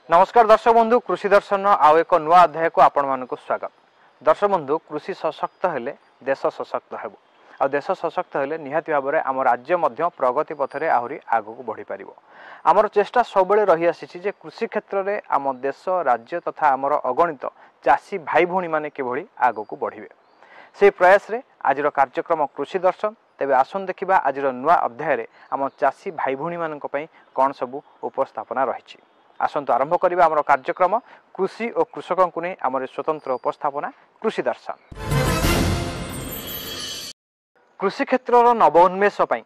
नमस्कार दर्शक बंधु, कृषि दर्शन आउ एक नुआ अध्याय को आपण मानक स्वागत। दर्शक बंधु, कृषि सशक्त हेले देश सशक्त हेबो आ देश सशक्त हेले निहाती भाव में आम राज्य मध्य प्रगति पथरे आहरी आगक बढ़ी पारिबो। आमर चेष्टा सबले रही आसी जे कृषि क्षेत्र में आम देश राज्य तथा आमर अगणित चाषी भाई भौणी माने किभली आगक बढ़िबे से प्रयास रे आजिर कार्यक्रम कृषि दर्शन। तेबे आसन देखिबा आजिर नुआ अध्याय रे आम चाषी भाई भौणी मानक पई कोन सबु उपस्थापना रहिछि। आसंतु आरंभ करिबा आमर कार्यक्रम कृषि और कृषकों को नहीं आमर स्वतंत्र उपस्थापना कृषि दर्शन। कृषि क्षेत्र नवोन्मेष पई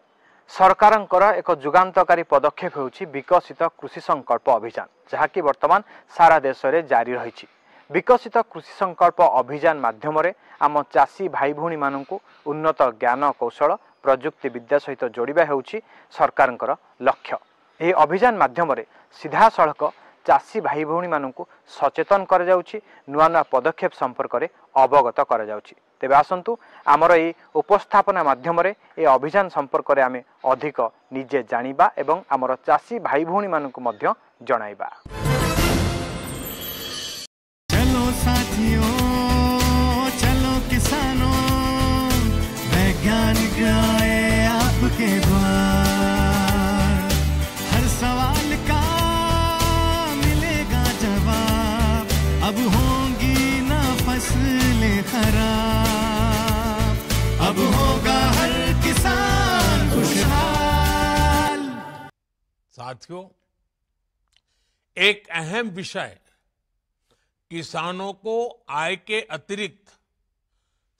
सरकारंकर एक जुगांतकारी पदक्षेप होउछि विकसित कृषि संकल्प अभियान, जहाँकि वर्तमान सारा देश में जारी रही। विकसित कृषि संकल्प अभियान माध्यम आम चाषी भाई भौणी मानकु उन्नत ज्ञान कौशल प्रजुक्ति विद्या सहित जोड़िबा हेउछि सरकारंकर लक्ष्य। यह अभियान माध्यम सीधा सड़क चाषी भाई भौणी मानकु सचेतन कर जाउछि, नुआ नुआ पदक्षेप संपर्क में अवगत कर जाउछि। तेबे आसंतु आमर ये उपस्थापना माध्यम ये अभियान संपर्क में आमे अधिक निजे जानिबा एवं आमर चाषी भाई भौणी मानकु मध्य जणाइबा। चलो साथियों, चलो किसानों, वैज्ञानिक आए आपके द्वार, हर सवाल का मिलेगा जवाब, अब होंगी ना फसलें खराब, अब होगा हर किसान खुशहाल। साथियों, एक अहम विषय किसानों को आय के अतिरिक्त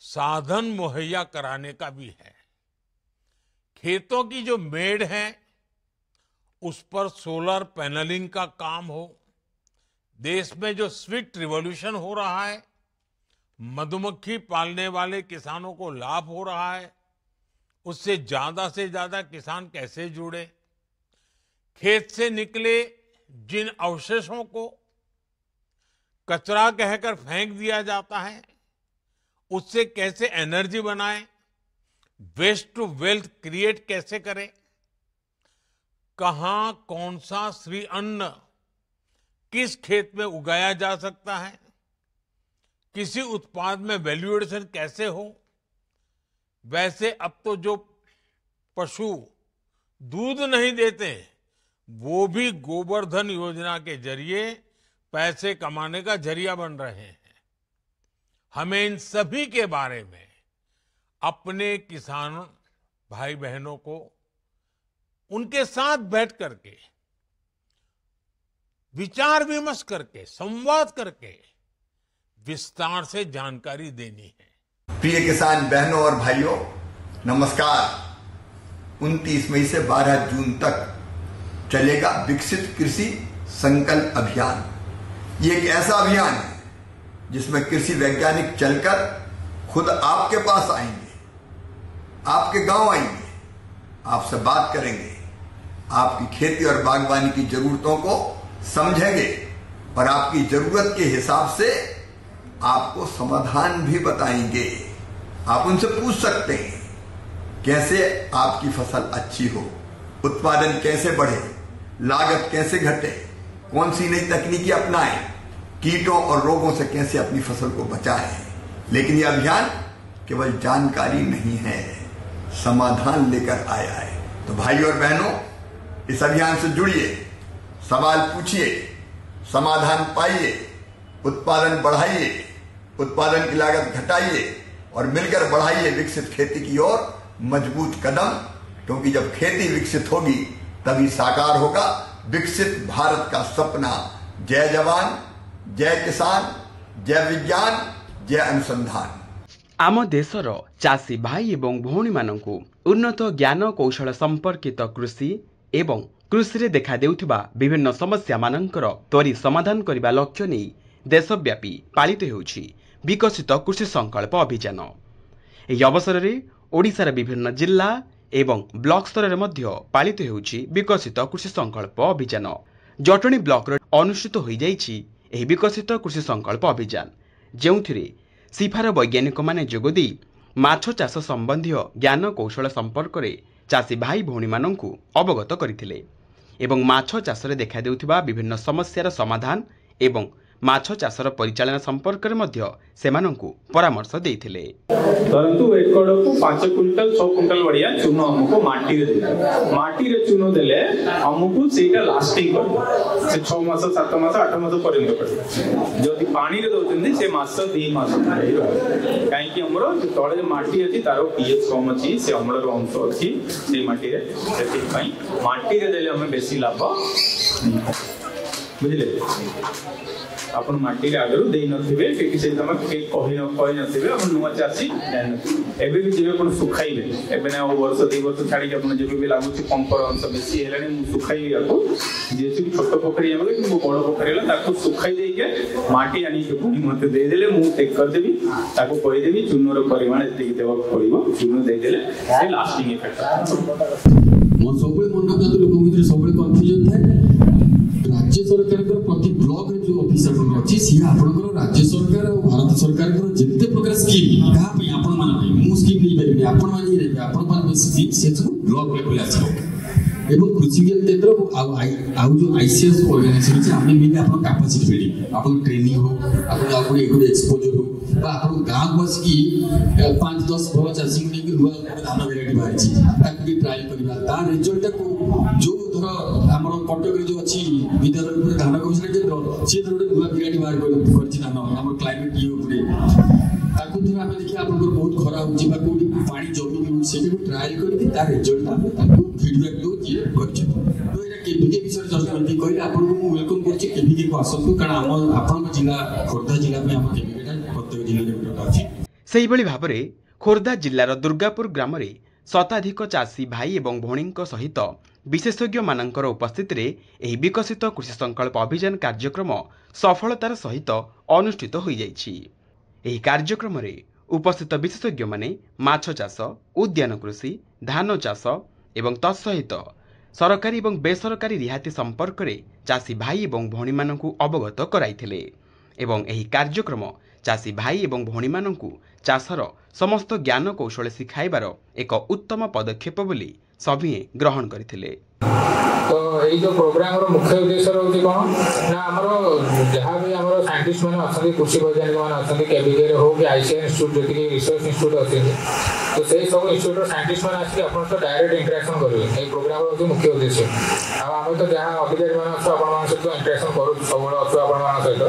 साधन मुहैया कराने का भी है। खेतों की जो मेड़ है उस पर सोलर पैनलिंग का काम हो, देश में जो स्वीट रिवॉल्यूशन हो रहा है, मधुमक्खी पालने वाले किसानों को लाभ हो रहा है, उससे ज्यादा किसान कैसे जुड़े, खेत से निकले जिन अवशेषों को कचरा कहकर फेंक दिया जाता है उससे कैसे एनर्जी बनाएं, वेस्ट टू वेल्थ क्रिएट कैसे करें, कहां कौन सा श्री अन्न किस खेत में उगाया जा सकता है, किसी उत्पाद में वैल्यू एडिशन कैसे हो। वैसे अब तो जो पशु दूध नहीं देते वो भी गोवर्धन योजना के जरिए पैसे कमाने का जरिया बन रहे हैं। हमें इन सभी के बारे में अपने किसान भाई बहनों को उनके साथ बैठ करके विचार विमर्श करके संवाद करके विस्तार से जानकारी देनी है। प्रिय किसान बहनों और भाइयों, नमस्कार। 29 मई से 12 जून तक चलेगा विकसित कृषि संकल्प अभियान। ये एक ऐसा अभियान है जिसमें कृषि वैज्ञानिक चलकर खुद आपके पास आएंगे, आपके गांव आएंगे, आपसे बात करेंगे, आपकी खेती और बागवानी की जरूरतों को समझेंगे और आपकी जरूरत के हिसाब से आपको समाधान भी बताएंगे। आप उनसे पूछ सकते हैं कैसे आपकी फसल अच्छी हो, उत्पादन कैसे बढ़े, लागत कैसे घटे, कौन सी नई तकनीकी अपनाएं, कीटों और रोगों से कैसे अपनी फसल को बचाएं। लेकिन यह अभियान केवल जानकारी नहीं है, समाधान लेकर आया है। तो भाई और बहनों, इस अभियान से जुड़िए, सवाल पूछिए, समाधान पाइए उत्पादन बढ़ाइए, उत्पादन की लागत घटाइए और मिलकर बढ़ाइए विकसित खेती की ओर मजबूत कदम, क्योंकि जब खेती विकसित होगी तभी साकार होगा विकसित भारत का सपना। जय जवान, जय किसान, जय विज्ञान, जय अनुसंधान। आम देशर चाषी भाई एवं भौणी मानकु उन्नत ज्ञान कौशल संपर्कित कृषि एवं कृषि रे देखा देउथिबा विभिन्न समस्या मानकर त्वरित समाधान करने लक्ष्य नहीं देशव्यापी पालित होउछि विकसित कृषि संकल्प अभियान। एही अवसर में ओडिशार विभिन्न जिला एवं ब्लॉक स्तर में पालित होउछि विकसित कृषि संकल्प अभियान। जटणी ब्लॉक रे अनुष्ठित हो जाइछि एही विकसित कृषि संकल्प अभियान, जेउथिरे सिफार वैज्ञानिक माने जोगदी माछ चाष संबंधी ज्ञान कौशल संपर्क में चाषी भाई भौणी मानकु अवगत करथिले एवं माछ चाष रे देखा देउथिबा विभिन्न समस्यार समाधान एवं माछ चाषर परिचालन संपर्क में सेमानंकु परामर्श देइथिले। परंतु एकड़ को 5 क्विंटल 6 क्विंटल बढ़िया चून हमको माटी रे चून देले हमको सेटा लास्टिंग कर से 6 मास 7 मास 8 मास पर्यंत कर जदि पानी रे दोचंदी से मास 2 मास काहे कि हमरो तळे माटी अछि तारो पीएच कम अछि से अम्लर अंश अछि से माटी रे सेति पई माटी रे देले हमें बेसी लाभ बुझले। अपन माटी रे आगरु देई नथिबे कि से तम के कहि नथिबे अपन नुवा चासी एबे भी जेबे अपन सुखाइबे एबे ना वर्ष 2 वर्ष छाडी अपन जेबे भी लागु छी कंपर अंश बेसी हेलानी मु सुखाइबे याको जे छी छोट पोखरी हमले कि मु बड़ पोखरी ला ताको सुखाइ देई के माटी आनी के पुनी मते दे देले मु टेक कर देबी ताको कहि देबी चूनर परिमाण एते देबा पड़िबो चून दे देले से लास्टिंग इफेक्ट मोर सबले मन का तो लोक मित्र सबले कंफ्यूजन थाए राज्य सरकार प्रति ब्लॉक रे जो ऑफिसर अछि सी आपनकर राज्य सरकार और भारत सरकार को जिते प्रकार स्कीम कहा पे आपन मान मु स्कीम नहीं बेबे आपन मान नहीं रे आपन मान स्कीम से जो ब्लॉक लेवल आछो एवं कृषि क्षेत्र आउ जो आईसीएस ऑर्गेनाइजेशन से हमने भी आपन कैपेसिटी बिल्डिंग आपन ट्रेनिंग हो आपन एक एक्सपोजर हो बा आपन गांव बस की 5-10 भलो चासी को लेके रुआ धान वेराइटी बाहरी ताकि भी ट्रायल करबा तार रिजल्ट को जो धर हमर कटक रे जो अछि विद्यालय धान गवेषणा केंद्र से धर रुआ वेराइटी बाहर करछि धान हमर क्लाइमेट ये ऊपर ताकु धर हम देखि आपन बहुत खरा हो जिबा को पानी जमी के से को ट्रायल करके तार रिजल्ट हम ताकु फीडबैक दो जे करछि तो एटा केबीके विषय जस्ट कहले आपन को वेलकम करछि केबीके को आसतु कारण हम आपन जिला खोर्धा जिला में हम केबीके प्रत्येक जिला में अछि सेही बळी भाबरे खोर्धा जिल्लार दुर्गापुर ग्राम रे शताधिक चाषी भाई एवं भौणीଙ୍କ सहित विशेषज्ञ मानकर उपस्थित रे एही विकसित कृषि संकल्प अभियान कार्यक्रम सफलतार सहित अनुष्ठित हो जाइछि। एही कार्यक्रम रे उपस्थित विशेषज्ञ माने माछ चाष, उद्यान कृषि, धान चाष एवं तत्सहित सरकारी एवं बेसरकारी रिहाती संपर्क रे चाषी भाई एवं भौणी मानकु अवगत कराइथिले एवं एही कार्यक्रम चाषी भाई एवं भौणी मानकु चाषर समस्त ज्ञान कौशल शिखाइबार एक उत्तम पदक्षेप बोली सभी ग्रहण करथिले। तो ये जो प्रोग्राम रो मुख्य उद्देश्य रहउछि कोन ना हमरो जहां भी हमरो साइंटिस्ट माने असली कृषि वैज्ञानिक माने असली केबीके रे हो कि आईसीएन इंस्टीट्यूट जति रिसर्च इंस्टीट्यूट अछि तो से सब इंस्टीट्यूट साइंटिस्ट माने आसी अपन तो डायरेक्ट इंटरेक्शन करबे। ए प्रोग्राम रो जो मुख्य उद्देश्य आ हम तो जहां अधिकारी माने अपन मान सहित इंटरेक्शन करू सब अछि अपन मान सहित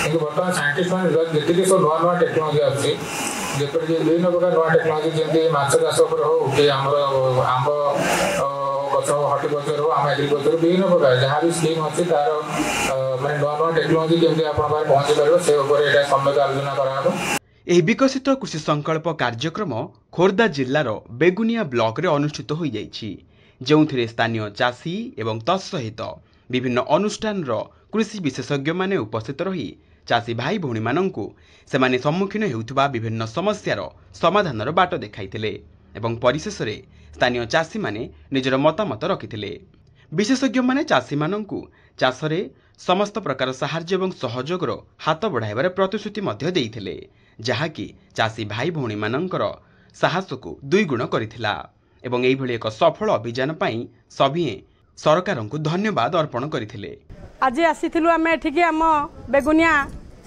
किंतु वर्तमान साइंटिस्ट माने जति सब नवा नवा टेक्नोलॉजी अछि जेपर जे विभिन्न प्रकार नवा टेक्नोलॉजी जेंति माछ चाष पर हो कि हमरो आंब हॉर्टिकल्चर हो आम एग्रीकल्चर विभिन्न प्रकार जहाँ भी स्कीम अच्छी तार माने नवा नवा टेक्नोलॉजी केमती आपन पारे पहुंची पारो से ऊपर एटा सम्यक आलोचना कराबो। एही विकसित कृषि संकल्प कार्यक्रम खोर्धा जिल्लार बेगुनिया ब्लॉक रे अनुष्ठित हो जाइछि, जेउथिरे स्थानीय चाषी एवं तत्सहित विभिन्न अनुष्ठान रो कृषि विशेषज्ञ माने उपस्थित रही चाषी भाई भौणी मानंकु सेमाने सम्मुखीन हेउथबा विभिन्न समस्यार समाधानर बाट देखाइथिले एवं परिशेष रे स्थानीय चाषी माने निजर मतामत रखिथिले। विशेषज्ञ माने चाषी मानंकु चाषरे समस्त प्रकार साहाय्य एवं सहयोगर हाथ बढ़ाइबार प्रतिश्रुति मध्य देइथिले, जहाँकि चाषी भाई भौणी मानंकर साहस को 2 गुण करिथिला एवं एही भली एक सफल अभियान पई सभी सरकारंकु धन्यवाद अर्पण करिथिले। आज आसीथिलु आमे एठिकी आम बेगुनिया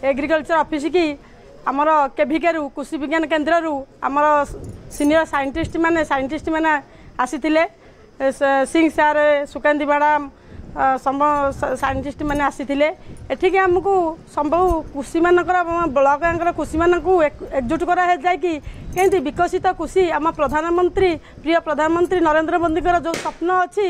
एग्रीकल्चर ऑफिस की आमर केभिके रु कृषि विज्ञान केन्द्र रु आमर सीनियर साइंटिस्ट माने आसीथिले सिंह सार, सुकांती मैडम, साइंटिस्ट मैंने आसीथिले एठिके आमको संभव कृषि मानकर ब्लॉक आंकर कृषि मानकू एकजुट करा जाय कि केंति विकसित कृषि आम प्रधानमंत्री प्रिय प्रधानमंत्री नरेंद्र मोदी जो स्वप्न अच्छी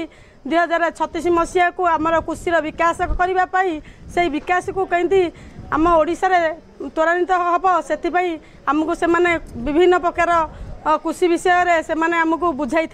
2036 मसीहा को आमर कृषि विकास करने से विकास को कहीं आम ओडिशा रे त्वरान्वित हम से आमको से विभिन्न प्रकार कृषि विषय से आमको बुझाई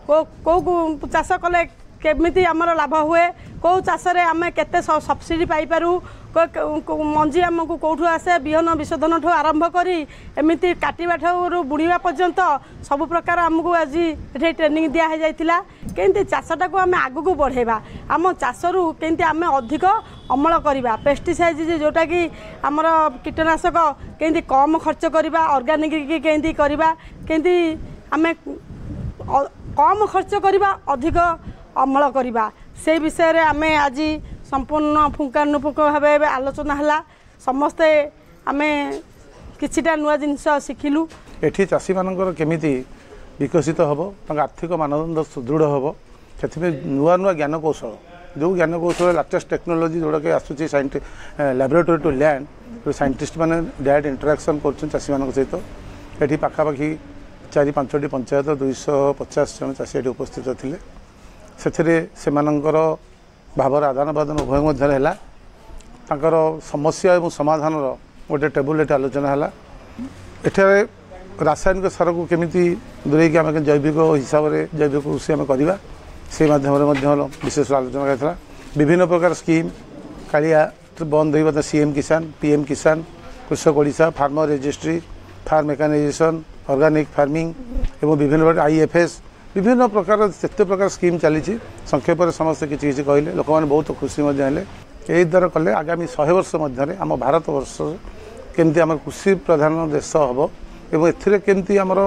कौ चाष कले केमिति आमर लाभ हुए कौ चाष आम केते सब्सिडी पाइपारू मंजी आमको कौठू आसे बिहन विशोधन ठू आरंभ करी एमिति काटिबा ठू बुणीवा पर्यंत सब प्रकार आमको आज ये ट्रेनिंग दिया जाइतिला केंति चाषटा को आम आगु बढ़ेबा आम चाषरू केंति आम अधिक अमल करवा पेस्टिसाइड जोटा कि आमर कीटनाशक केंति कम खर्च करवा ऑर्गेनिक केंति करवा केंति आम कम खर्च करवा अधिक अमल करवा से विषय रे आम आज संपूर्ण पुंखानुपुंख भाव आलोचना है समस्ते आम किछिटा नुआ जिनस शिखिलु एठी चाषी मानकर केमिति विकसित हम आर्थिक मानदंड सुदृढ़ हम से नुआ नुआ ज्ञान कौशल जो ज्ञान कौशल लाटेस्ट टेक्नोलोजी जोड़ा कि आसूँ लैबोरेटरी टू लैंड साइंटिस्ट मैंने डायरेक्ट इंटराक्शन करसी मान सहित ये पाखापाखि 4-5टी पंचायत 250 जन चाषी ये उपस्थित थे से भावर आदान प्रदान उभय मध्य समस्या और समाधान गोटे टेबुल ये आलोचना है एठारे रासायनिक सार को केमिति दूरे आम जैविक हिसाब से जैविक कृषि आम करवा से माध्यम विशेष आलोचना करता विभिन्न प्रकार स्कीम कालिया बंद हो सीएम किसान PM Kisan Krushak Odisha farmer registry farm mechanization organic farming एवं विभिन्न प्रकार आईएफएस विभिन्न प्रकार जिते प्रकार स्कीम चली संक्षेप समस्ते किसी कहले लोक मैंने बहुत खुशी हेले यही द्वारा कले आगामी 100 वर्ष मध्य आम भारत वर्ष केमती आम कृषि प्रधान देश हम एवं एमती आमर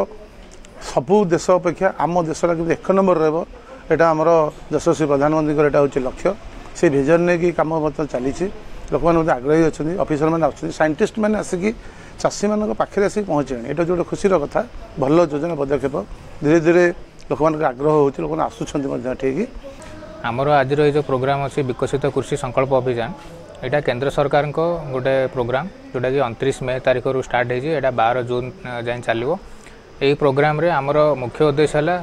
सबू देश अपेक्षा आम देशटा केमती 1 नंबर रहा आमर यशस्वी प्रधानमंत्री यहाँ हूँ लक्ष्य से विजन नहीं कि कम चली लोक मैंने आग्रही अच्छा ऑफिसर मैंने अच्छे साइंटिस्ट मैंने आसिक चाषी मान पाखे आसिक पहुँचे यहाँ जो खुशीर कथा भल योजना पदक्षेप धीरे धीरे लोक मान आग्रह हो लोक आसुँच ठीक आमर आज जो प्रोग्राम अच्छी विकसित कृषि संकल्प अभियान यहाँ केंद्र सरकार को गोटे प्रोग्राम जोटा कि 29 मे तारीख रू स्टार्ट होती 12 जून जाए चलो यही प्रोग्राम रे आमर मुख्य उद्देश्य है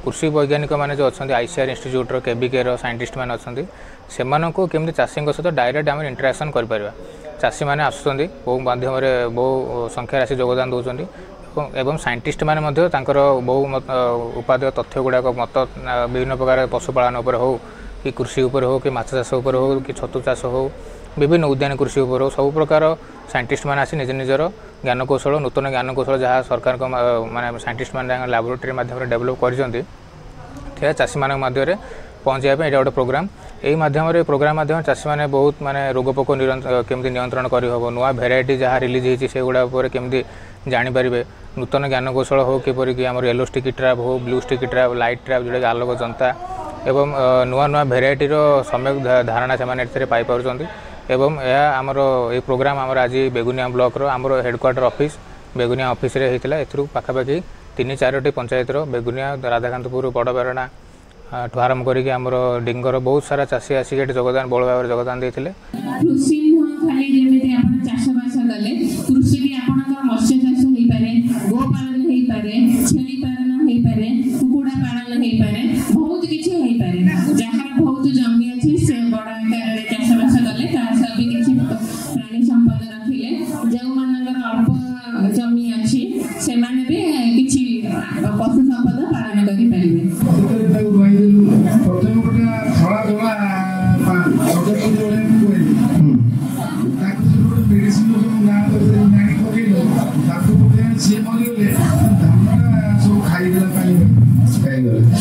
कृषि वैज्ञानिक मैंने जो अच्छा आईसीआर इंस्टीट्यूट केबीके साइंटिस्ट मैंने अच्छा से केमती चाषी सहित डायरेक्ट आम इंटराक्शन कर चाषी मैंने आसुँच बहु माध्यम बहु संख्या राशि योगदान दौरान एवं साइंटिस्ट मैंने बहु उपादेय तथ्य गुड़ाक मत विभिन्न प्रकार पशुपालन हो कि कृषि उपर हो कि माछ चाष उपर हो कि छतु चाष हो विभिन्न उद्यान कृषि उपर हो सब प्रकार साइंटिस्ट मैंने आसी निज निजर ज्ञान कौशल नूतन ज्ञान कौशल जहाँ सरकार को माने साइंटिस्ट मैंने लैबोरेटरी माध्यम डेभलप कर चाषी मान मध्य पहुँचापी यहाँ गोटे प्रोग्राम यही माध्यम प्रोग्राम माध्यम चाषी मैंने बहुत माने रोग पोक केमती नियंत्रण करहब नुआ भेराइटी जहाँ रिलीज होती से गुड़ा केमती जानीपारे नूतन ज्ञान कौशल हो किपरिक आम येलो स्टिक ट्रैप हो blue stick trap light trap जोटा कि आलोक जनता एवं नुआ नुआ भेराइटीर सम्यक धारणा से पाइपर एवं यह आमर ये प्रोग्राम आमर आज बेगुनिया ब्लॉक आमर हेडक्वार्टर ऑफिस बेगुनिया ऑफिस रे होता है पाखापाखि 3-4टी पंचायत बेगुनिया राधाकांतपुर बड़बेरणा ठू आरंभ करके आमर डिंगर बहुत सारा चाषी आसिक योगदान बहुल भाव योगदान देते मत्स्य चाष हो पारे गोपालन हो पारे छेली पालन हो पारे कुकुड़ा पालन हो पारे बहुत किछि हो पारे जहार बहुत जमी अछि से बड़ा आकार रे चाष बास कले तासा भी किछि प्राणी संपद रखिले जो मानकर अल्प जमी अछि से माने भी किछि पशु संपद पालन करि परिबे प्रथम गोटा थळा थळा प्रोजेक्ट जोड़े कोइ ताकि मेडिसिन ना सी मरिगले धानटा सब खाइदेला खाइगले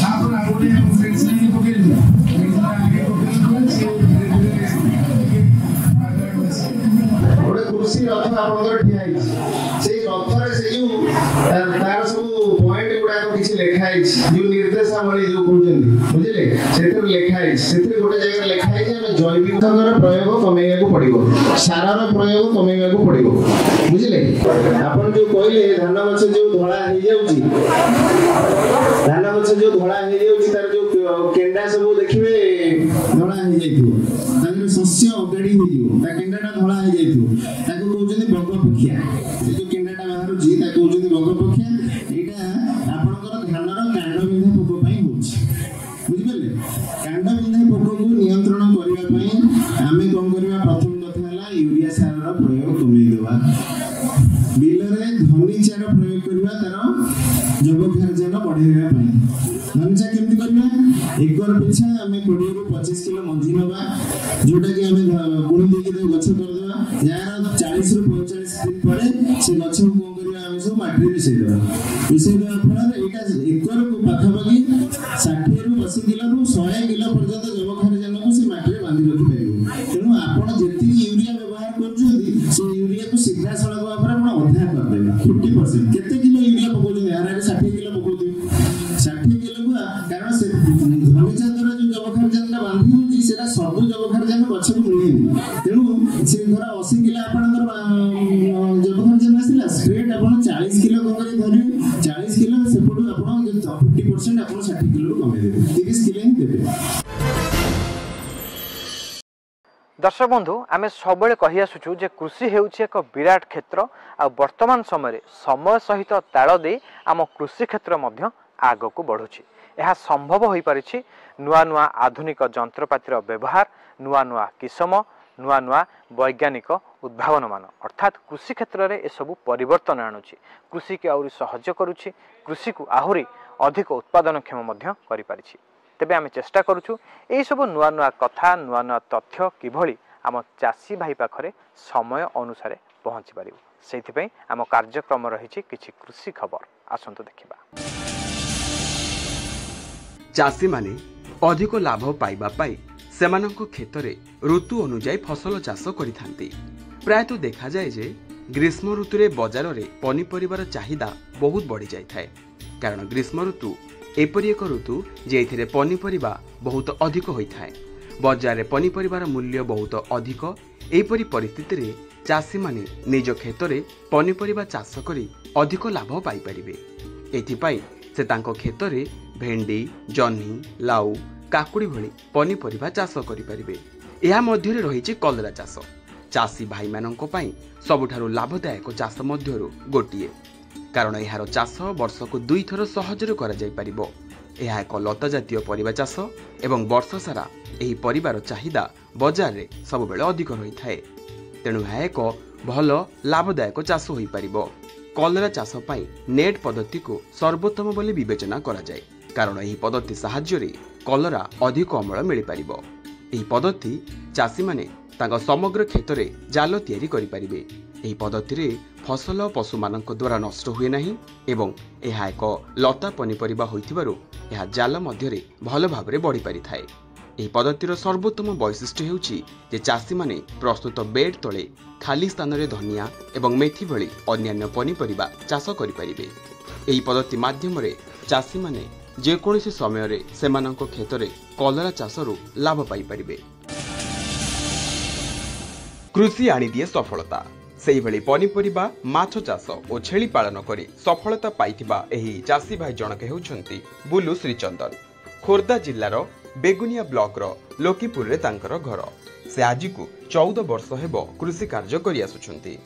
तापर आ गोटे मेडिसिन पकेइले गोटे कृषि रथ आपनकर ठिया से रथरे से जो तार सब पॉइंट गुडा को किछि लेखा है जो निर्देशावली जो कहउछन्ती बुझिले सेतिर लेखा है सेतिर गोटे जगह लेखा है जे जैविक तंत्र प्रयोग कमेया को पड़िबो सारार प्रयोग कमेया को पड़िबो बुझिले आपण जो कहले धान गछ जो धोळा हे जाउची धान गछ जो धोळा हे जाउची तार जो केंडा सब देखिबे धोळा ହେଇ ଯାଇଥିବ ତାଙ୍କର ଶସ୍ୟ ଅଗାଡ଼ି ହେଇଯିବ ତା କେଣ୍ଡାଟା ଧଳା ହେଇଯାଇଥିବ ତାକୁ କହୁଛନ୍ତି ବଗପକ୍ଷିଆ ସେ ଯୋଉ କେଣ୍ଡାଟା ବାହାରୁଛି ତାକୁ କହୁଛନ୍ତି ବଗପକ୍ଷିଆ ଏଇଟା ଆପଣଙ୍କର ଧାନର କାଣ୍ଡବିନ୍ଧା ପୋକ ପାଇଁ ହଉଛି ବୁଝିପାରିଲେ କାଣ୍ଡବିନ୍ଧା ପୋକକୁ ନିୟନ୍ତ୍ରଣ କରିବା ପାଇଁ ଆମେ କଣ କରିବା ପ୍ରଥମ କଥା ହେଲା ୟୁରିଆ ସାରର ପ୍ରୟୋଗ କମେଇଦେବା ବିଲରେ ଧନିଚାର ପ୍ରୟୋଗ କରିବା ତାର ଜୈବକ୍ଷାରଜାନ ବଢେଇବା ପାଇଁ ଧନିଚା କେମିତି କରିବା ଏକର ପିଛା ଆମେ 20 ରୁ 25 କିଲୋ ମଞ୍ଜି ନେବା ଯୋଉଟା କି ଆମେ ବୁଣି ଦେଇକି ଗଛ କରିଦେବା ଯାହାର 40 ରୁ 45 ଦିନ ପରେ ସେ ଗଛକୁ କଣ କରିବା ଆମେ ସବୁ ମାଟିରେ ମିଶେଇଦେବା ଫଳରେ ଏଇଟା ଏକରକୁ ପାଖାପାଖି 60 ରୁ 80 କିଲୋରୁ 100 କିଲୋ ପର୍ଯ୍ୟନ୍ତ ଜୈବକ୍ଷାରଜାନକୁ ସେ ମାଟିରେ ବାନ୍ଧି ରଖିପାରିବ ତେଣୁ ଆପଣ ଯେତିକି ୟୁରିଆ ବ୍ୟବହାର କରୁଛନ୍ତି ସେ ୟୁରିଆକୁ ସିଧାସଳଖ ଭାବରେ ଆପଣ ଅଧା କରିଦେବେ 50% କେତେ କିଲୋ ୟୁରିଆ ପକଉଛନ୍ତି ଏହାର 60 କିଲୋ ପକଉଥିବେ 60 କିଲୋକୁ କାରଣ ସେ ଧନିଚା ଦ୍ୱାରା ଯୋଉ ଜୈବକ୍ଷାରଜାନଟା ବାନ୍ଧି ହେଉଛି ସେଟା ସବୁ ଜୈବକ୍ଷାରଜାନ ଗଛକୁ ମିଳେନି ତେଣୁ ସେ ଧର 80 କିଲୋ ଆପଣଙ୍କର ଜୈବକ୍ଷାରଜାନ ଆସିଲା ଷ୍ଟ୍ରେଟ୍ ଆପଣ 40 କିଲୋ କଣ କରି ଧରିବେ 40 କିଲୋ ସେପଟୁ ଆପଣ 50% ଆପଣ 60 କିଲୋରୁ କମେଇଦେବେ 30 କିଲୋ ହିଁ ଦେବେ। दर्शक बंधु आम सब कही आसुचु जे कृषि हेउछि एक विराट क्षेत्र आ वर्तमान समय सहित ताल दे आम कृषि क्षेत्र मध्य आगक बढ़ुछि यह संभव हो पारिछि नुआ नुआ आधुनिक जंत्रपातिर व्यवहार नुआ नुआ किसम नुआ नुआ वैज्ञानिक उद्भावन मान अर्थात कृषि क्षेत्र में एसबू परिवर्तन आणुछि कृषि के आहुरी सहज करुछि कृषि को आहुरी अधिक उत्पादनक्षम मध्य करि पारिछि तेबे आम चेष्टा करुछु एई सब नुआ नुआ कथा नुआ नुआ तथ्य किभଳି आम चाषी भाई पाखरे समय अनुसार पहुँची पारिबु सेथिपई आम कार्यक्रम रहिछि किछि कृषि खबर आसंतु देखिबा। चाषी माने अधिक लाभ पाइबा पाई सेमानंको क्षेत्रे ऋतु अनुଯାयी फसल चाष करिथांती प्रायतः देखा जाए जे ग्रीष्म ऋतु रे बजार रे पनिपरिबार चाहिदा बहुत बढ़ी जाय थाए कारण ग्रीष्म ऋतु एपरी एक ऋतु जे पनिपरिबा बहुत अधिक होता है बजार में पनिपरिबार मूल्य बहुत अधिक एपरी परिस्थिति रे चाषी माने निज क्षेत्र में पनिपरिबा चाष करी अधिक लाभ पाई परिबे एथिपाई से तांको क्षेत्र में भेंडी जन्ही लाउ काकुड़ी भली पनिपरिबा चाष करि परिबे एहा मध्य रे रहिछि कलरा चाष चाषी भाई माननको पई सबुठारु लाभदायक चाष मध्यरु गोटिए कारण यार चाष वर्ष को 2 थर सहजरे करा जाय परिबो यह एक लता जातीय परिबा चाष एवं वर्ष सारा एही परिबार चाहिदा बाजार रे सब बेले अधिक रही थाए तेणु यह एक भल लाभदायक चाष होई परिबो कलरा चाष पई नेट पद्धति को सर्वोत्तम बोली विवेचना करा जाय कारण एही पद्धति सहाय्य रे कलरा अधिक अमल मिल परिबो एही पद्धति चाषी माने तांको समग्र क्षेत्र में जाल तैयारी करि परिबे एही पद्धति रे फसल पशु मानक द्वारा नष्ट हुए नहीं एवं यह एक लता पनिपरिबा होइथिबारु यह जाल मध्य भल भाव बढ़ी पारि थाए एही पद्धतिर सर्वोत्तम वैशिष्ट्य हेउछि जे चाषी माने प्रस्तुत बेड तले खाली स्थान रे धनिया एवं मेथी भली अन्यान्य पनिपरिबा चाष करि परिबे एही पद्धति माध्यम रे चाषी माने जे कोनोसी समय रे सेमानक क्षेत्र रे कलरा चाषरु लाभ पाई परिबे कृषि आनी दिए सफलता सेही भली पनिपरिबा माछ चाष और छेली पालन करी सफलता पाइथिबा एही चाषी भाई जनक हेउछंती बुलु श्रीचंदन खोर्धा जिल्लार बेगुनिया ब्लॉक रो लोकीपुर रे तांकर घर से आज को 14 वर्ष हेबो कृषि कार्य करि आसुछंती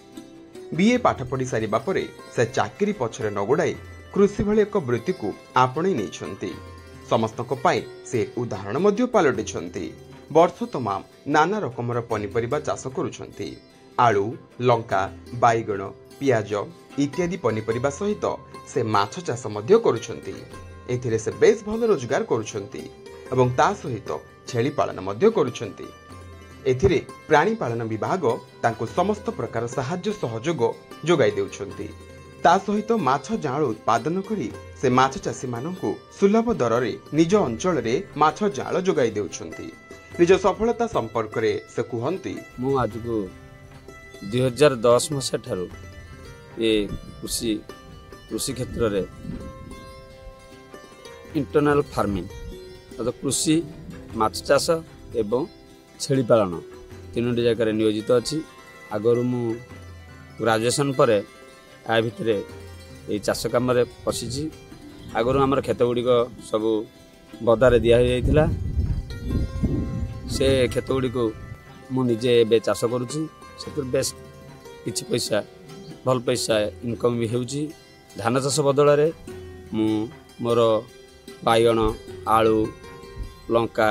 बीए पाठ पढ़ी सारिबा परे से चाकरी पछरे नगुडाई कृषि भली एक वृत्ति को आपणे नेछंती समस्तक पाई से उदाहरण मध्य पालटिछंती वर्ष तमाम नाना रकमर पनिपरिबा चाष करुछंती आलू लंका बैगण पियाज इत्यादि पनिपरिबा सहित से माछ चाष मध्य करुछंती एथिरे से बेस भल रोजगार करुछंती एवं ता सहित छेली पालन मध्य करुछंती एथिरे प्राणी पालन विभाग तांको समस्त प्रकार सहाय्य सहयोग जोगाई देउछंती ता सहित माछ जाळ उत्पादन करी से माछ चाषी माननकु सुलभ दर रे निज अंचल रे माछ जाळ जोगाई देउछंती निज सफलता संपर्क रे से कहंती मु आज को 2010 मसीहा ठारू ये कृषि क्षेत्र रे इंटरनल फार्मिंग अर्थात कृषि माछ चाष एवं छेली पालन तीनोटी जगह नियोजित अच्छी आगरू मु ग्रेजुएशन पर आ भितर ये चाष कम पशि आगरू आम खेत गुड़िक सब बदारे दिया जाइथिला से खेत गुड़िक मुझे ए चाष करुँच से बेस किसी पैसा भल पैसा इनकम भी हो धान चाष बदल मोर बाइगण आलू लंका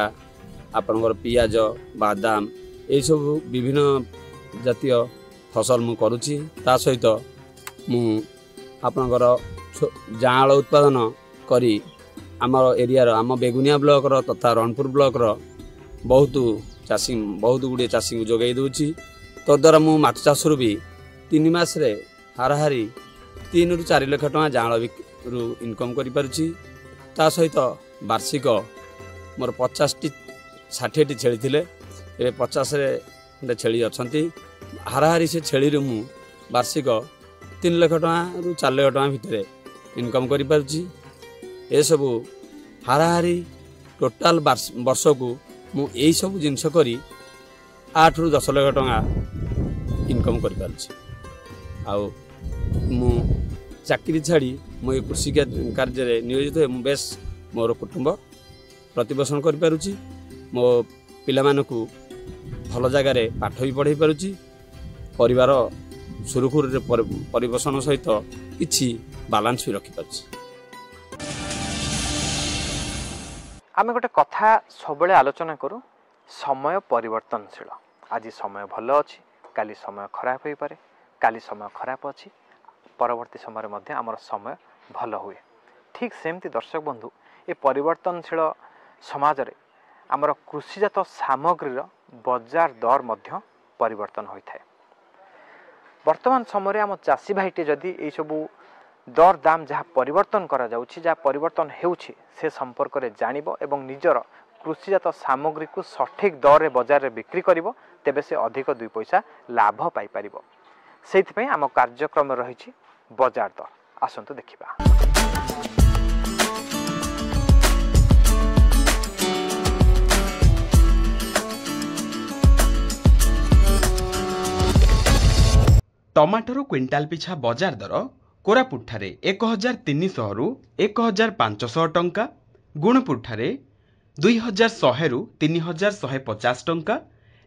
आपणकर पियाज बादाम यही सब विभिन्न जातीय फसल मु करुँची ता सहित मु आपणकर जाँल उत्पादन करी आमर एरिया आम बेगुनिया ब्लॉक तथा रणपुर ब्लॉक बहुत चाषी बहुत गुड़े चाषी को जोगाई दूची तद्वारा मु माछ चाषरू भी 3 मास रे हाराहारी 3 ରୁ 4 लाख टका जाँल रु इनकम करि पारुची ता सहित वार्षिक मोर 50-60 छेली थिले ए 50 रे छेली अछंती हाराहारी से छेली रे मु वार्षिक 3 लाख टका रु 4 लाख टका भितरे इनकम करि पारुची ए सब हाराहारी टोटाल वर्ष को मु एई सब जिनस करी 8 ରୁ 10 लाख टका इनकम करि पारुची आउ मु चाकरी छाड़ी मु कृषि कार्य रे नियोजित है बेस मोर कुटुंब प्रतिपोषण कर पारुची मो पिला मानकु भल जगार पाठ भी पढ़ाई पारुची परिवार सुरखुर परिपोषण सहित किछि बालांस भी रखि पारुची। आमे गोटे कथा सबले आलोचना करू समय परिवर्तनशील आज समय भल अछि काली समय खराब होई पारे काली समय खराब अछि परवर्ती समय मध्य आमर समय भल हुए ठीक सेमती दर्शक बंधु ये परिवर्तनशील समाज रे आमर कृषिजात सामग्री बजार दर मध्य परिवर्तन होता है। वर्तमान समय आम चाषी भाईटे जदि ये सबू दर दाम जहाँ परिवर्तन करा जाउछि जहाँ परिवर्तन हेउछि से संपर्क में जानिबो एवं निजर कृषिजात सामग्री को सठिक दर बजार में बिक्री करिबो तेबे से अधिक 2 पैसा लाभ पाई पारिबो सेइथिपई आम कार्यक्रम रही बजार दर आसंतु देखिबा। टमाटर क्विंटाल पिछा बजार दर कोरापुट ठारे 1300 रु 1500 टंका गुणपुर ठारे 2100 रु 3150 टंका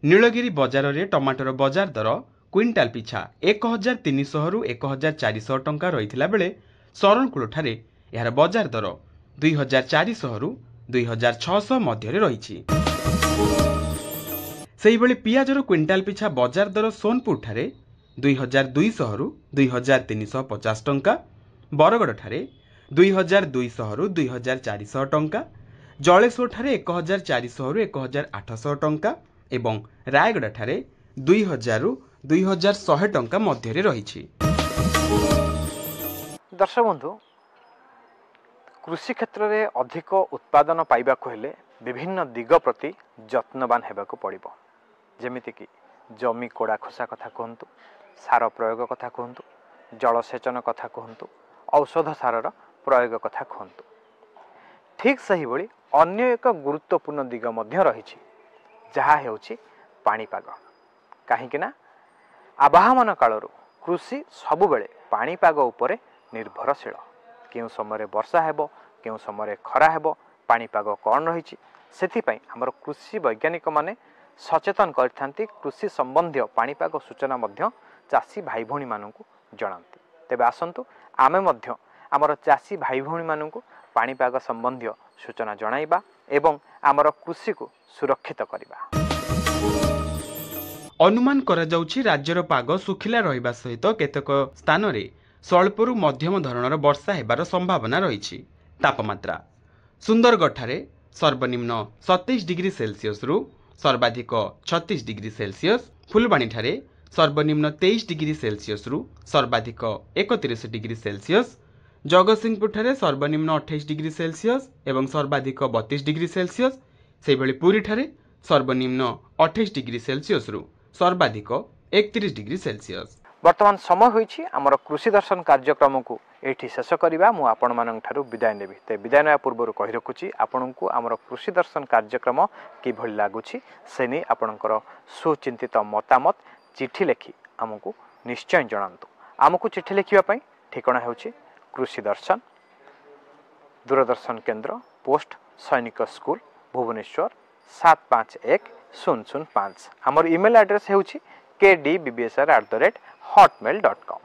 नीलगिरी बजार रे टमाटर बजार दर क्विंटाल पिछा 1300 रु 1400 टंका रही बेले शरणकूल ठारे यार बजार दर 2400 रु 2600 मध्य रही। पियाजर क्विंटाल पिछा बजार दर सोनपुर ठारे 2200 रु 2350 टंका बरगड़ ठारे 2200 रु 2400 टंका जलेश्वर ठारे 1400 रु 1800 टंका एवं रायगढ़ ठारे 2000 रु 2100 टंका मध्य रही। दर्शक बंधु कृषि क्षेत्र में अधिक उत्पादन पाइबा को हेले विभिन्न दिग प्रति जत्नवान हेबाकु पड़िबो जेमिति कि जमी कोड़ा खोसा कथा कहतु सार प्रयोग कथा कहतु जलसेचन कथा कहतु औषध सारर प्रयोग कथा कहतु ठीक सही भली अन्य एक गुरुत्वपूर्ण दिग मध्य रही जहा हेउछि पाणीपाग कहीं ना आवाहमान कालरू कृषि सबुबले पाणीपाग उपरे निर्भरशील केउ समय वर्षा हेबो केउ समय खरा हेबो पाणीपाग कौन रही सेथिपई हमर कृषि वैज्ञानिक माने सचेतन करथांती कृषि संबंधी पाणीपाग सूचना मध्य चाषी भाई भौणी मानकु जणांती तेबे आसंतु आमे मध्य हमर चाषी भाई भौणी मानकु पाणीपाग संबंधी सूचना जणाइबा एवं हमर कृषि को सुरक्षित करिबा। अनुमान करा जाउछि राज्यर पाग सुखिला रहिबा सहित केतक स्थान रे स्वल्परु मध्यम धरणर वर्षा हेबार संभावना रही। तापमात्रा सुंदरगढ़ ठारे सर्वनिम्न 27 डिग्री सेल्सियस रु सर्वाधिक 36 डिग्री सेल्सियस फुलबाणी ठारे सर्वनिम्न 23 डिग्री सेल्सियस रु सर्वाधिक 31 डिग्री सेल्सियस जगतसिंहपुर ठारे सर्वनिम्न 28 डिग्री सेल्सियस एवं सर्वाधिक 32 डिग्री सेल्सियस से भली पुरी ठारे सर्वनिम्न 28 डिग्री सेल्सियस रु सर्वाधिक 31 डिग्री सेल्सियस। वर्तमान समय होईछि हमर कृषि दर्शन कार्यक्रम को एठी शेष करिबा मु आपण मानन ठारू विदाय नेबी ते विदाय नेबा पूर्व कहि रखुछि आपनकु हमर कृषि दर्शन कार्यक्रम कि भली लागुछि सेनी आपनकर सुचिंतित मतामत चिठी लेखि हमकु निश्चय जणांतु। हमकु चिठी लेखिबा पई ठिकाना हेउछि कृषि दर्शन दूरदर्शन केंद्र पोस्ट सैनिक स्कूल भुवनेश्वर 751 005। आमर ईमेल एड्रेस होउछि kdbbsr@hotmail.com।